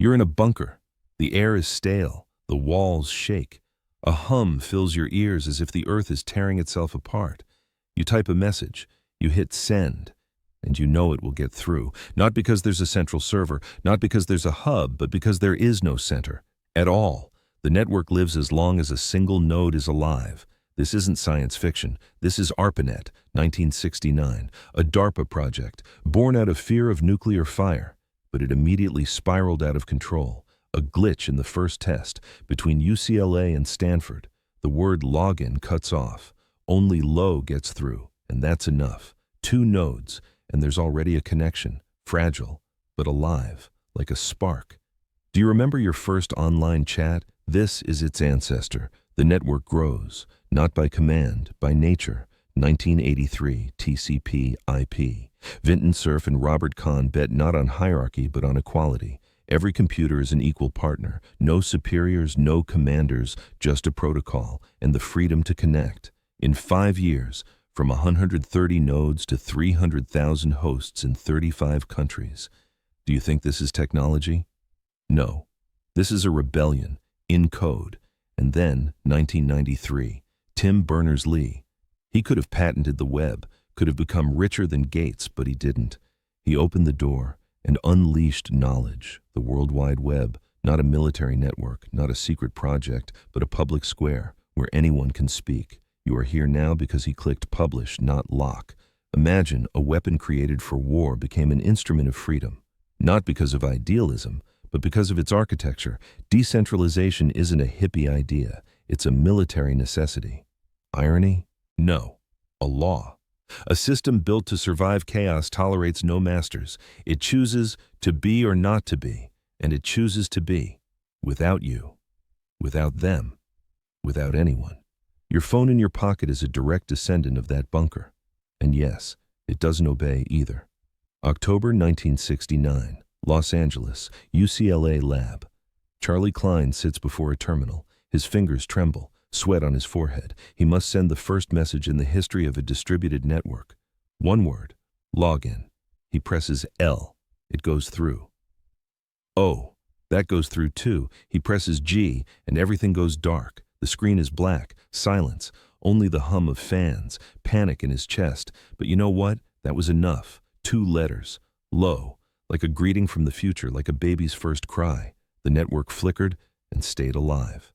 You're in a bunker. The air is stale. The walls shake. A hum fills your ears as if the earth is tearing itself apart. You type a message. You hit send. And you know it will get through. Not because there's a central server, not because there's a hub, but because there is no center. At all. The network lives as long as a single node is alive. This isn't science fiction. This is ARPANET, 1969, a DARPA project, born out of fear of nuclear fire. But it immediately spiraled out of control. A glitch in the first test between UCLA and Stanford. The word login cuts off. Only low gets through, and that's enough. 2 nodes, and there's already a connection, fragile, but alive, like a spark. Do you remember your first online chat? This is its ancestor. The network grows, not by command, by nature. 1983, TCP/IP. Vinton, Cerf, and Robert Kahn bet not on hierarchy, but on equality. Every computer is an equal partner. No superiors, no commanders, just a protocol, and the freedom to connect. In 5 years, from 130 nodes to 300,000 hosts in 35 countries. Do you think this is technology? No. This is a rebellion, in code. And then, 1993, Tim Berners-Lee. He could have patented the web, could have become richer than Gates, but he didn't. He opened the door and unleashed knowledge, the World Wide Web, not a military network, not a secret project, but a public square where anyone can speak. You are here now because he clicked publish, not lock. Imagine a weapon created for war became an instrument of freedom, not because of idealism, but because of its architecture. Decentralization isn't a hippie idea, it's a military necessity. Irony? No. A law. A system built to survive chaos tolerates no masters. It chooses to be or not to be, and it chooses to be. Without you. Without them. Without anyone. Your phone in your pocket is a direct descendant of that bunker. And yes, it doesn't obey either. October 1969, Los Angeles, UCLA lab. Charlie Klein sits before a terminal. His fingers tremble, sweat on his forehead. He must send the first message in the history of a distributed network. One word, login. He presses L. It goes through. O. That goes through too. He presses G, and everything goes dark. The screen is black, silence, only the hum of fans, panic in his chest. But you know what? That was enough. 2 letters. Low. Like a greeting from the future, like a baby's first cry. The network flickered and stayed alive.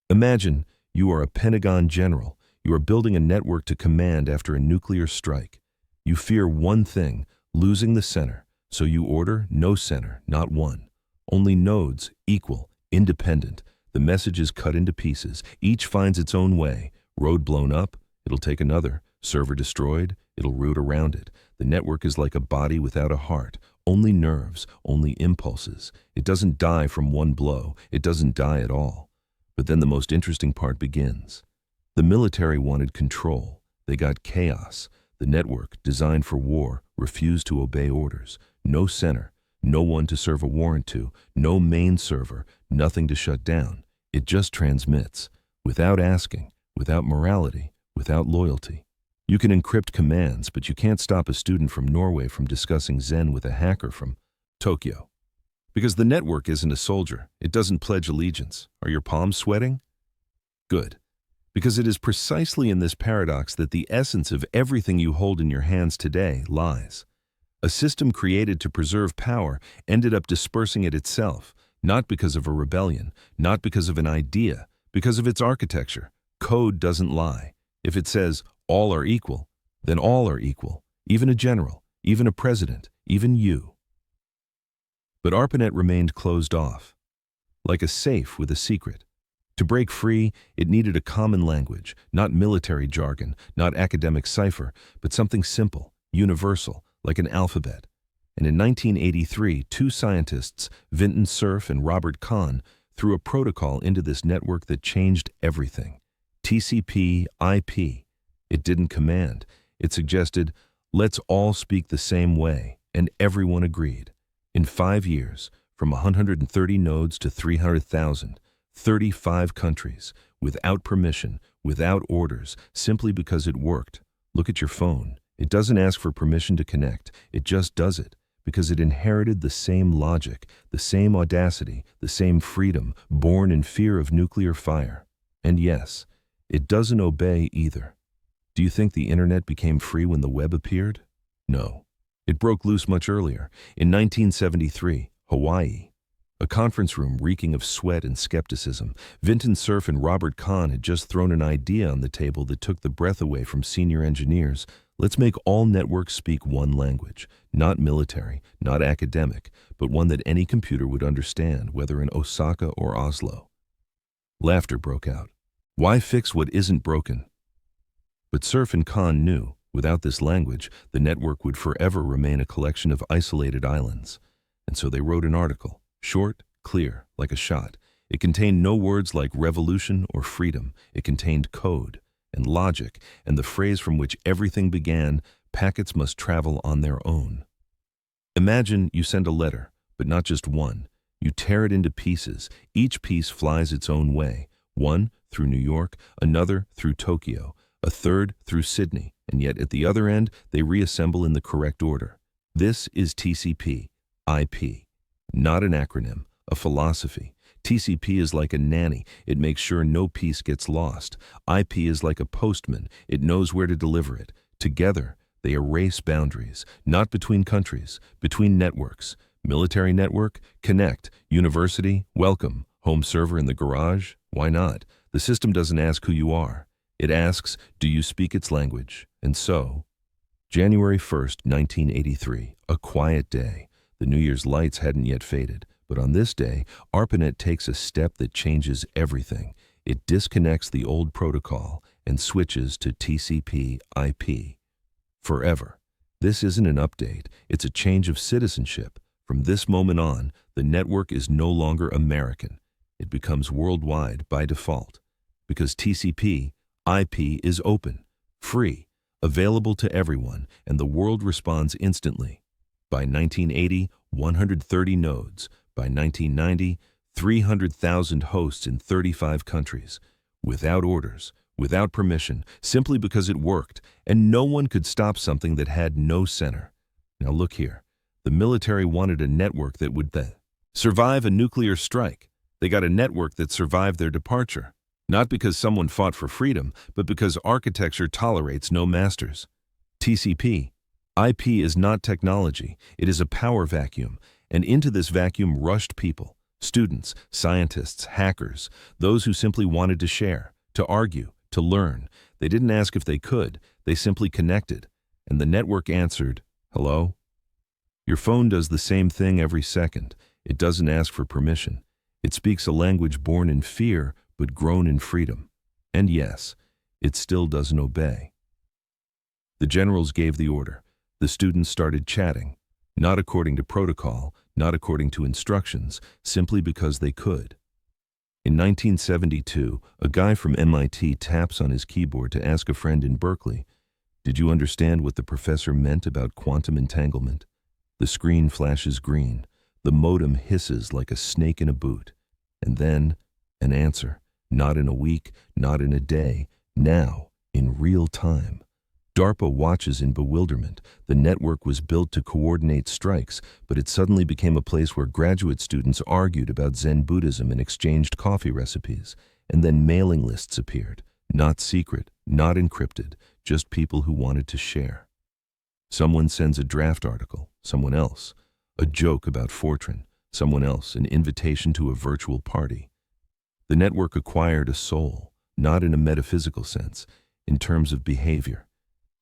Imagine you are a Pentagon general. You are building a network to command after a nuclear strike. You fear one thing, losing the center. So you order no center, not one. Only nodes, equal, independent. The message is cut into pieces. Each finds its own way. Road blown up, it'll take another. Server destroyed, it'll route around it. The network is like a body without a heart. Only nerves, only impulses. It doesn't die from one blow. It doesn't die at all. But then the most interesting part begins. The military wanted control. They got chaos. The network, designed for war, refused to obey orders. No center, no one to serve a warrant to, no main server, nothing to shut down. It just transmits, without asking, without morality, without loyalty. You can encrypt commands, but you can't stop a student from Norway from discussing Zen with a hacker from Tokyo. Because the network isn't a soldier. It doesn't pledge allegiance. Are your palms sweating? Good. Because it is precisely in this paradox that the essence of everything you hold in your hands today lies. A system created to preserve power ended up dispersing it itself, not because of a rebellion, not because of an idea, because of its architecture. Code doesn't lie. If it says all are equal, then all are equal, even a general, even a president, even you. But ARPANET remained closed off, like a safe with a secret. To break free, it needed a common language, not military jargon, not academic cipher, but something simple, universal, like an alphabet. And in 1983, 2 scientists, Vinton, Cerf, and Robert Kahn, threw a protocol into this network that changed everything. TCP/IP. It didn't command. It suggested, let's all speak the same way, and everyone agreed. In 5 years, from 130 nodes to 300,000, 35 countries, without permission, without orders, simply because it worked. Look at your phone. It doesn't ask for permission to connect. It just does it, Because it inherited the same logic, the same audacity, the same freedom, born in fear of nuclear fire. And yes, it doesn't obey either. Do you think the internet became free when the web appeared? No. It broke loose much earlier, in 1973, Hawaii. A conference room reeking of sweat and skepticism. Vinton, Cerf, and Robert Kahn had just thrown an idea on the table that took the breath away from senior engineers. Let's make all networks speak one language, not military, not academic, but one that any computer would understand, whether in Osaka or Oslo. Laughter broke out. Why fix what isn't broken? But Cerf and Kahn knew, without this language, the network would forever remain a collection of isolated islands. And so they wrote an article, short, clear, like a shot. It contained no words like revolution or freedom. It contained code and logic, and the phrase from which everything began: packets must travel on their own. Imagine you send a letter, but not just one. You tear it into pieces. Each piece flies its own way. One through New York, another through Tokyo, a third through Sydney, and yet at the other end, they reassemble in the correct order. This is TCP, IP. Not an acronym, a philosophy. TCP is like a nanny. It makes sure no piece gets lost. IP is like a postman. It knows where to deliver it. Together, they erase boundaries, not between countries, between networks. Military network, connect. University, welcome. Home server in the garage, why not? The system doesn't ask who you are. It asks, do you speak its language? And so, January 1st, 1983, a quiet day. The New Year's lights hadn't yet faded. But on this day, ARPANET takes a step that changes everything. It disconnects the old protocol and switches to TCP/IP. Forever. This isn't an update, it's a change of citizenship. From this moment on, the network is no longer American. It becomes worldwide by default. Because TCP/IP is open, free, available to everyone, and the world responds instantly. By 1980, 130 nodes. By 1990, 300,000 hosts in 35 countries, without orders, without permission, simply because it worked, and no one could stop something that had no center. Now look here. The military wanted a network that would survive a nuclear strike. They got a network that survived their departure, not because someone fought for freedom, but because architecture tolerates no masters. TCP/IP is not technology, it is a power vacuum. And into this vacuum rushed people, students, scientists, hackers, those who simply wanted to share, to argue, to learn. They didn't ask if they could, they simply connected. And the network answered, hello? Your phone does the same thing every second. It doesn't ask for permission. It speaks a language born in fear, but grown in freedom. And yes, it still doesn't obey. The generals gave the order. The students started chatting. Not according to protocol, not according to instructions, simply because they could. In 1972, a guy from MIT taps on his keyboard to ask a friend in Berkeley, did you understand what the professor meant about quantum entanglement? The screen flashes green. The modem hisses like a snake in a boot. And then, an answer. Not in a week, not in a day, now, in real time. DARPA watches in bewilderment. The network was built to coordinate strikes, but it suddenly became a place where graduate students argued about Zen Buddhism and exchanged coffee recipes. And then mailing lists appeared. Not secret, not encrypted, just people who wanted to share. Someone sends a draft article, someone else. A joke about Fortran, someone else, an invitation to a virtual party. The network acquired a soul, not in a metaphysical sense, in terms of behavior.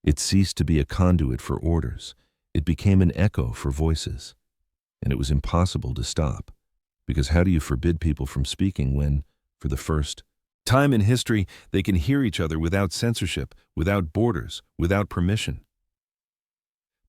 It ceased to be a conduit for orders. It became an echo for voices. And it was impossible to stop. Because how do you forbid people from speaking when, for the first time in history, they can hear each other without censorship, without borders, without permission?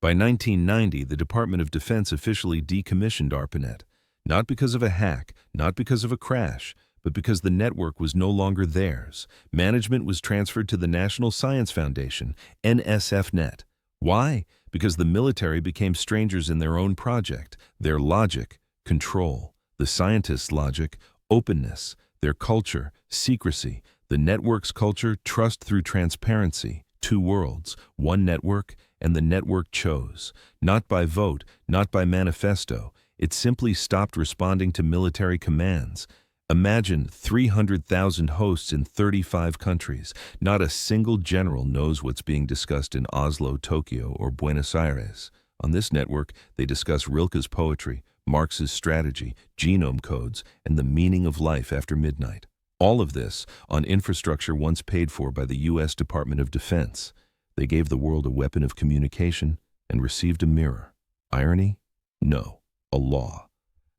By 1990, the Department of Defense officially decommissioned ARPANET, not because of a hack, not because of a crash, but because the network was no longer theirs. Management was transferred to the National Science Foundation, NSFNet. Why? Because the military became strangers in their own project, their logic, control, the scientists' logic, openness, their culture, secrecy, the network's culture, trust through transparency, two worlds, one network, And the network chose, not by vote, not by manifesto. It simply stopped responding to military commands. Imagine 300,000 hosts in 35 countries. Not a single general knows what's being discussed in Oslo, Tokyo, or Buenos Aires. On this network, they discuss Rilke's poetry, Marx's strategy, genome codes, and the meaning of life after midnight. All of this on infrastructure once paid for by the U.S. Department of Defense. They gave the world a weapon of communication and received a mirror. Irony? No, a law.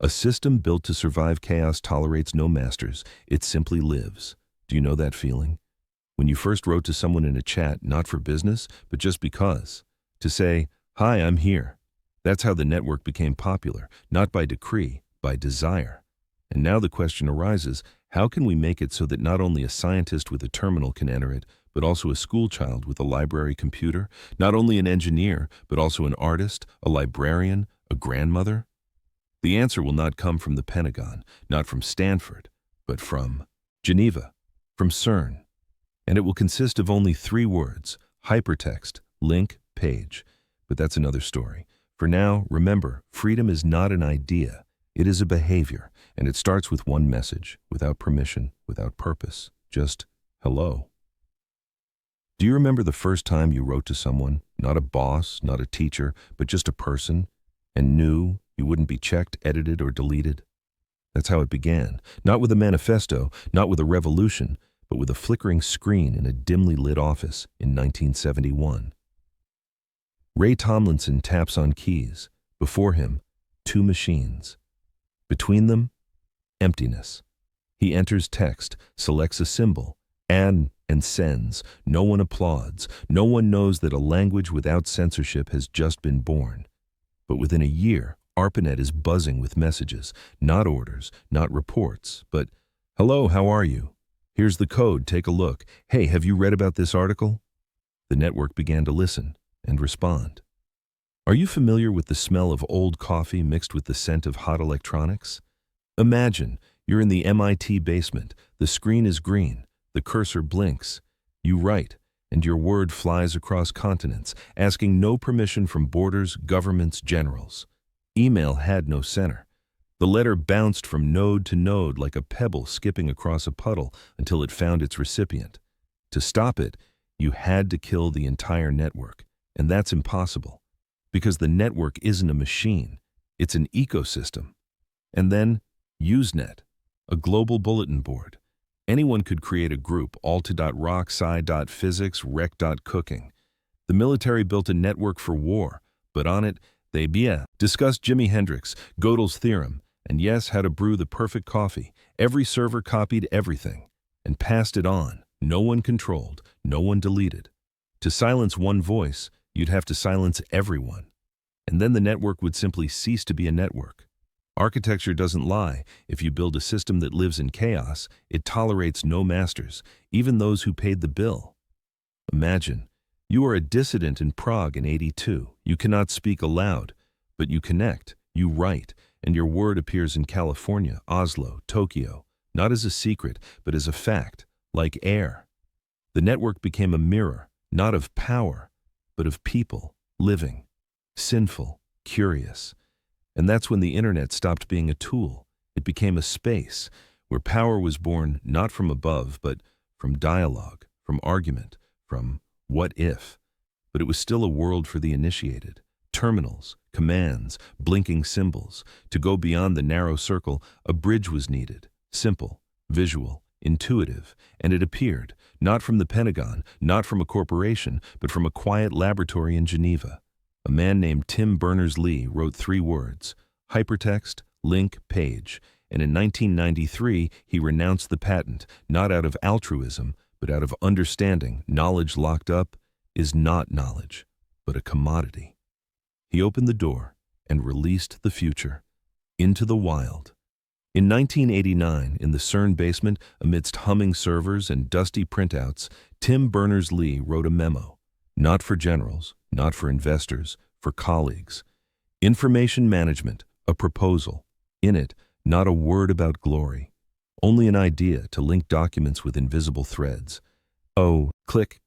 A system built to survive chaos tolerates no masters. It simply lives. Do you know that feeling? When you first wrote to someone in a chat, not for business, but just because. To say, "Hi, I'm here." That's how the network became popular, not by decree, by desire. And now the question arises, how can we make it so that not only a scientist with a terminal can enter it, but also a schoolchild with a library computer, not only an engineer, but also an artist, a librarian, a grandmother? The answer will not come from the Pentagon, not from Stanford, but from Geneva, from CERN. And it will consist of only 3 words, hypertext, link, page. But that's another story. For now, remember, freedom is not an idea. It is a behavior, and it starts with one message, without permission, without purpose, just hello. Do you remember the first time you wrote to someone, not a boss, not a teacher, but just a person, and knew you wouldn't be checked, edited, or deleted? That's how it began, not with a manifesto, not with a revolution, but with a flickering screen in a dimly lit office in 1971. Ray Tomlinson taps on keys. Before him, 2 machines. Between them, emptiness. He enters text, selects a symbol, and sends. No one applauds. No one knows that a language without censorship has just been born. But within a year, ARPANET is buzzing with messages, not orders, not reports, but, "Hello, how are you? Here's the code, take a look. Hey, have you read about this article?" The network began to listen and respond. Are you familiar with the smell of old coffee mixed with the scent of hot electronics? Imagine you're in the MIT basement, the screen is green, the cursor blinks. You write, and your word flies across continents, asking no permission from borders, governments, generals. Email had no center. The letter bounced from node to node like a pebble skipping across a puddle until it found its recipient. To stop it, you had to kill the entire network, and that's impossible, because the network isn't a machine, it's an ecosystem. And then, Usenet, a global bulletin board. Anyone could create a group, alta.rock, sci.physics, rec.cooking. The military built a network for war, but on it, they discussed Jimi Hendrix, Gödel's theorem, and yes, how to brew the perfect coffee. Every server copied everything and passed it on. No one controlled, no one deleted. To silence one voice, you'd have to silence everyone. And then the network would simply cease to be a network. Architecture doesn't lie. If you build a system that lives in chaos, it tolerates no masters, even those who paid the bill. Imagine, you are a dissident in Prague in '82. You cannot speak aloud, but you connect, you write, and your word appears in California, Oslo, Tokyo, not as a secret, but as a fact, like air. The network became a mirror, not of power, but of people, living, sinful, curious. And that's when the internet stopped being a tool. It became a space where power was born not from above, but from dialogue, from argument, from what if. But it was still a world for the initiated. Terminals, commands, blinking symbols. To go beyond the narrow circle, a bridge was needed. Simple, visual, intuitive. And it appeared, not from the Pentagon, not from a corporation, but from a quiet laboratory in Geneva. A man named Tim Berners-Lee wrote 3 words, hypertext, link, page. And in 1993, he renounced the patent, not out of altruism, but out of understanding. Knowledge locked up is not knowledge, but a commodity. He opened the door and released the future into the wild. In 1989, in the CERN basement, amidst humming servers and dusty printouts, Tim Berners-Lee wrote a memo, not for generals, not for investors, for colleagues. Information management, a proposal. In it, not a word about glory, only an idea to link documents with invisible threads. Oh, click.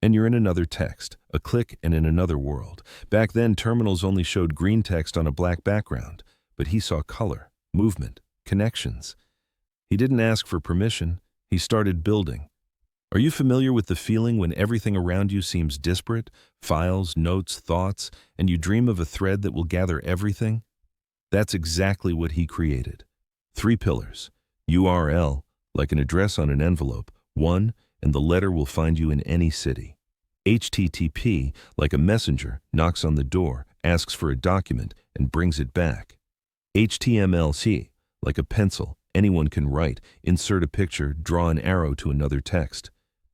And you're in another text, a click and in another world. Back then, terminals only showed green text on a black background, but he saw color, movement, connections. He didn't ask for permission, he started building. Are you familiar with the feeling when everything around you seems disparate, files, notes, thoughts, and you dream of a thread that will gather everything? That's exactly what he created. 3 pillars. URL, like an address on an envelope, 1, and the letter will find you in any city. HTTP, like a messenger, knocks on the door, asks for a document, and brings it back. HTML, like a pencil, anyone can write, insert a picture, draw an arrow to another text.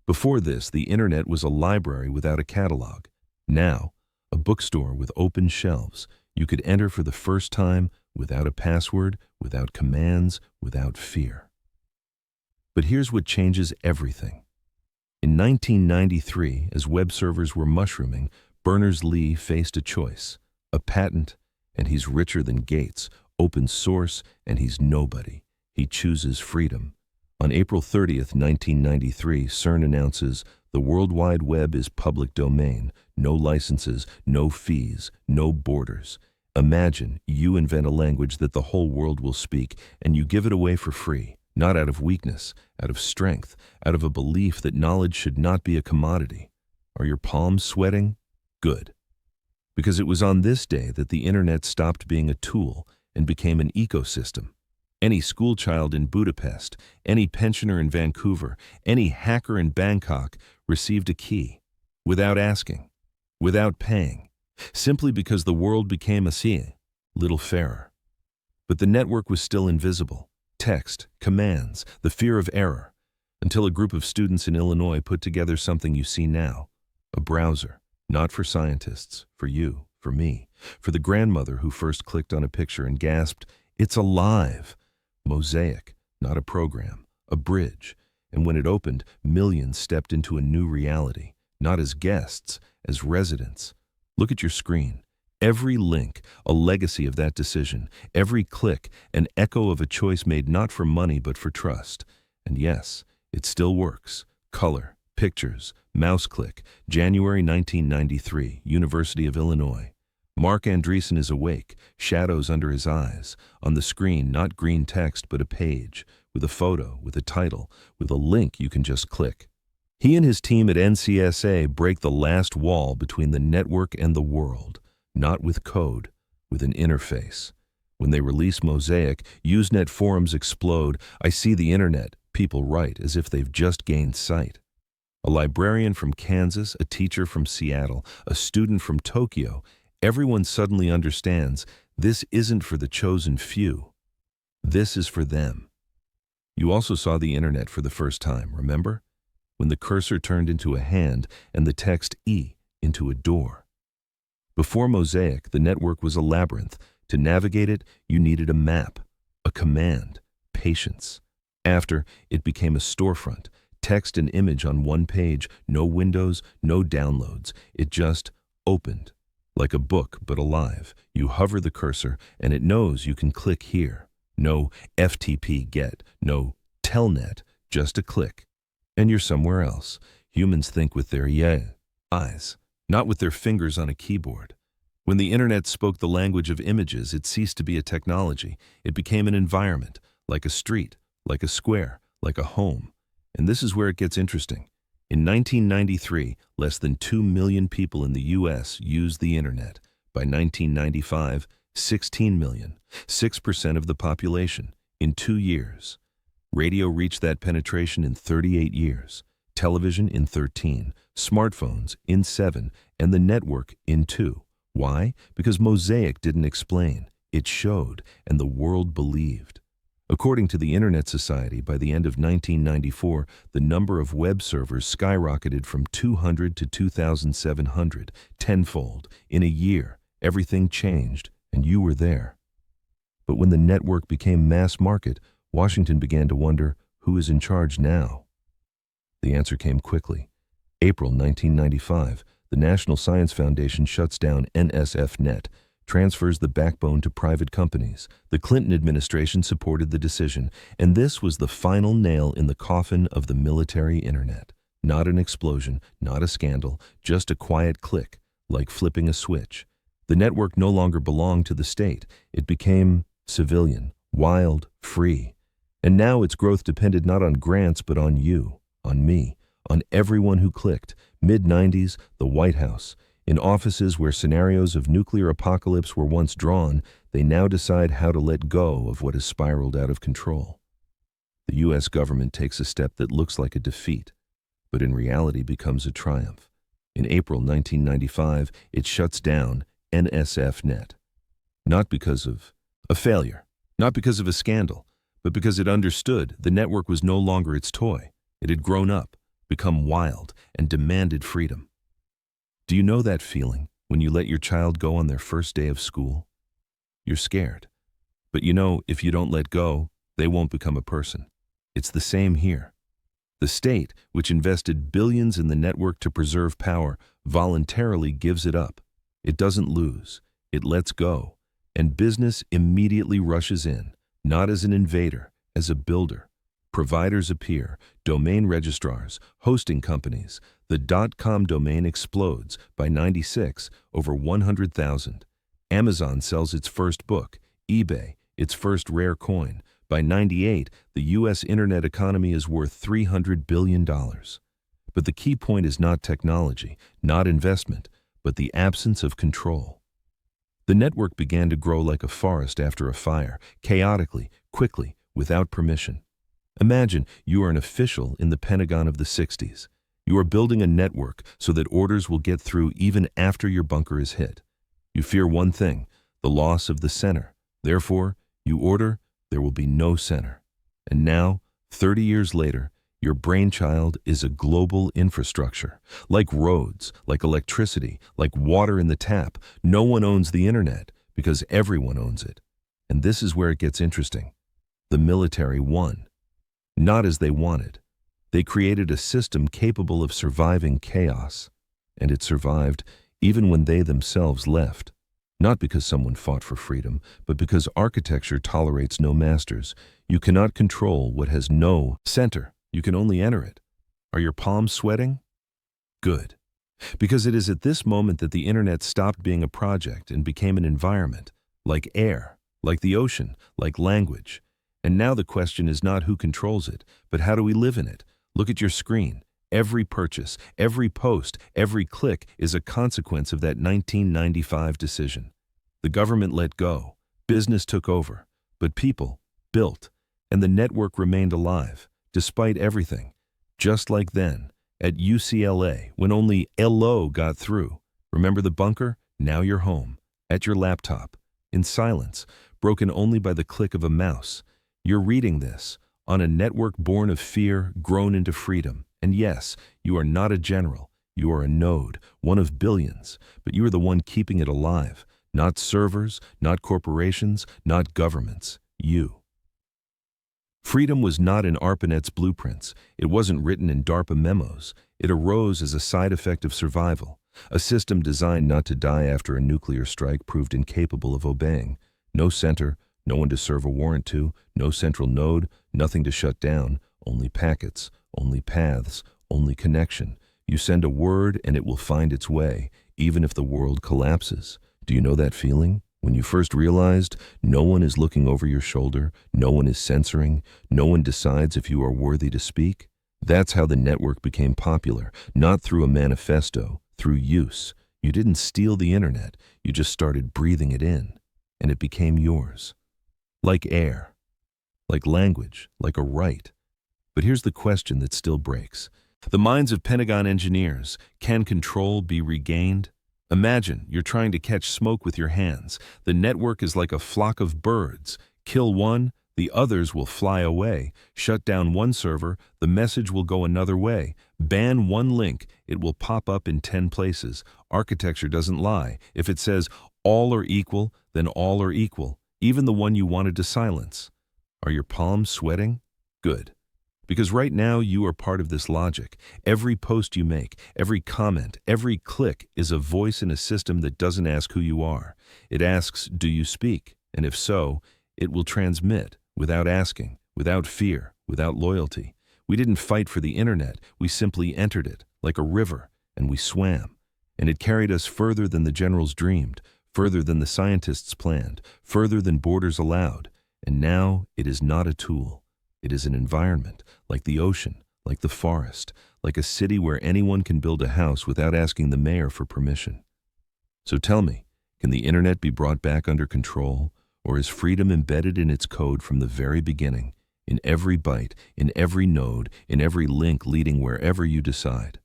Before this, the internet was a library without a catalog. Now, a bookstore with open shelves. You could enter for the first time without a password, without commands, without fear. But here's what changes everything. In 1993, as web servers were mushrooming, Berners-Lee faced a choice: a patent, and he's richer than Gates, open source, and he's nobody. He chooses freedom. On April 30th, 1993, CERN announces the World Wide Web is public domain, no licenses, no fees, no borders. Imagine you invent a language that the whole world will speak, and you give it away for free. Not out of weakness, out of strength, out of a belief that knowledge should not be a commodity. Are your palms sweating? Good. Because it was on this day that the internet stopped being a tool and became an ecosystem. Any schoolchild in Budapest, any pensioner in Vancouver, any hacker in Bangkok received a key, without asking, without paying, simply because the world became a little fairer. But the network was still invisible. Text, commands, the fear of error, until a group of students in Illinois put together something you see now, a browser, not for scientists, for you, for me, for the grandmother who first clicked on a picture and gasped, "It's alive!" Mosaic, not a program, a bridge, and when it opened, millions stepped into a new reality, not as guests, as residents. Look at your screen. Every link, a legacy of that decision. Every click, an echo of a choice made not for money but for trust. And yes, it still works. Color, pictures, mouse click. January 1993, University of Illinois. Mark Andreessen is awake, shadows under his eyes. On the screen, not green text but a page, with a photo, with a title, with a link you can just click. He and his team at NCSA break the last wall between the network and the world. Not with code, with an interface. When they release Mosaic, Usenet forums explode. I see the internet, people write as if they've just gained sight. A librarian from Kansas, a teacher from Seattle, a student from Tokyo, everyone suddenly understands this isn't for the chosen few. This is for them. You also saw the internet for the first time, remember? When the cursor turned into a hand and the text E into a door. Before Mosaic, the network was a labyrinth. To navigate it, you needed a map, a command, patience. After, it became a storefront, text and image on one page, no windows, no downloads. It just opened. Like a book, but alive. You hover the cursor, and it knows you can click here. No FTP get, no telnet, just a click. And you're somewhere else. Humans think with their eyes, not with their fingers on a keyboard. When the internet spoke the language of images, it ceased to be a technology. It became an environment, like a street, like a square, like a home. And this is where it gets interesting. In 1993, less than 2 million people in the U.S. used the internet. By 1995, 16 million, 6% of the population, in 2 years. Radio reached that penetration in 38 years. Television in 13, smartphones in 7, and the network in 2. Why? Because Mosaic didn't explain. It showed, and the world believed. According to the Internet Society, by the end of 1994, the number of web servers skyrocketed from 200 to 2,700, tenfold. In a year, everything changed, and you were there. But when the network became mass market, Washington began to wonder, who is in charge now? The answer came quickly. April 1995, the National Science Foundation shuts down NSF-Net, transfers the backbone to private companies. The Clinton administration supported the decision, and this was the final nail in the coffin of the military internet. Not an explosion, not a scandal, just a quiet click, like flipping a switch. The network no longer belonged to the state. It became civilian, wild, free. And now its growth depended not on grants but on you, on me, on everyone who clicked. Mid-90s, the White House. In offices where scenarios of nuclear apocalypse were once drawn, they now decide how to let go of what has spiraled out of control. The U.S. government takes a step that looks like a defeat, but in reality becomes a triumph. In April 1995, it shuts down NSF-Net. Not because of a failure, not because of a scandal, but because it understood the network was no longer its toy. It had grown up, become wild, and demanded freedom. Do you know that feeling when you let your child go on their first day of school? You're scared. But you know, if you don't let go, they won't become a person. It's the same here. The state, which invested billions in the network to preserve power, voluntarily gives it up. It doesn't lose. It lets go. And business immediately rushes in, not as an invader, as a builder. Providers appear, domain registrars, hosting companies. The .com domain explodes. By 96, over 100,000. Amazon sells its first book, eBay, its first rare coin. By 98, the U.S. internet economy is worth $300 billion. But the key point is not technology, not investment, but the absence of control. The network began to grow like a forest after a fire, chaotically, quickly, without permission. Imagine you are an official in the Pentagon of the 60s. You are building a network so that orders will get through even after your bunker is hit. You fear one thing, the loss of the center. Therefore, you order, there will be no center. And now, 30 years later, your brainchild is a global infrastructure. Like roads, like electricity, like water in the tap. No one owns the internet because everyone owns it. And this is where it gets interesting. The military won. Not as they wanted. They created a system capable of surviving chaos. And it survived even when they themselves left. Not because someone fought for freedom, but because architecture tolerates no masters. You cannot control what has no center. You can only enter it. Are your palms sweating? Good. Because it is at this moment that the internet stopped being a project and became an environment, like air, like the ocean, like language. And now the question is not who controls it, but how do we live in it? Look at your screen. Every purchase, every post, every click is a consequence of that 1995 decision. The government let go, business took over, but people built, and the network remained alive, despite everything. Just like then, at UCLA, when only LO got through. Remember the bunker? Now you're home, at your laptop, in silence, broken only by the click of a mouse. You're reading this, on a network born of fear, grown into freedom. And yes, you are not a general. You are a node, one of billions, but you are the one keeping it alive. Not servers, not corporations, not governments. You. Freedom was not in ARPANET's blueprints. It wasn't written in DARPA memos. It arose as a side effect of survival. A system designed not to die after a nuclear strike proved incapable of obeying. No center, no one to serve a warrant to, no central node, nothing to shut down, only packets. Only paths, only connection. You send a word and it will find its way, even if the world collapses. Do you know that feeling? When you first realized no one is looking over your shoulder, no one is censoring, no one decides if you are worthy to speak? That's how the network became popular, not through a manifesto, through use. You didn't steal the internet, you just started breathing it in, and it became yours. Like air, like language, like a right. But here's the question that still breaks. The minds of Pentagon engineers, can control be regained? Imagine you're trying to catch smoke with your hands. The network is like a flock of birds. Kill one, the others will fly away. Shut down one server, the message will go another way. Ban one link, it will pop up in 10 places. Architecture doesn't lie. If it says all are equal, then all are equal, even the one you wanted to silence. Are your palms sweating? Good. Because right now you are part of this logic. Every post you make, every comment, every click is a voice in a system that doesn't ask who you are. It asks, do you speak? And if so, it will transmit, without asking, without fear, without loyalty. We didn't fight for the internet, we simply entered it, like a river, and we swam. And it carried us further than the generals dreamed, further than the scientists planned, further than borders allowed. And now it is not a tool. It is an environment, like the ocean, like the forest, like a city where anyone can build a house without asking the mayor for permission. So tell me, can the internet be brought back under control, or is freedom embedded in its code from the very beginning, in every byte, in every node, in every link leading wherever you decide?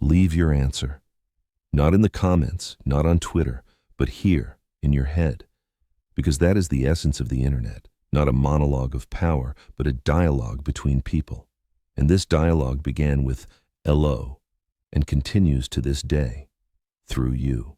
Leave your answer. Not in the comments, not on Twitter, but here, in your head. Because that is the essence of the internet, not a monologue of power, but a dialogue between people. And this dialogue began with hello, and continues to this day, through you.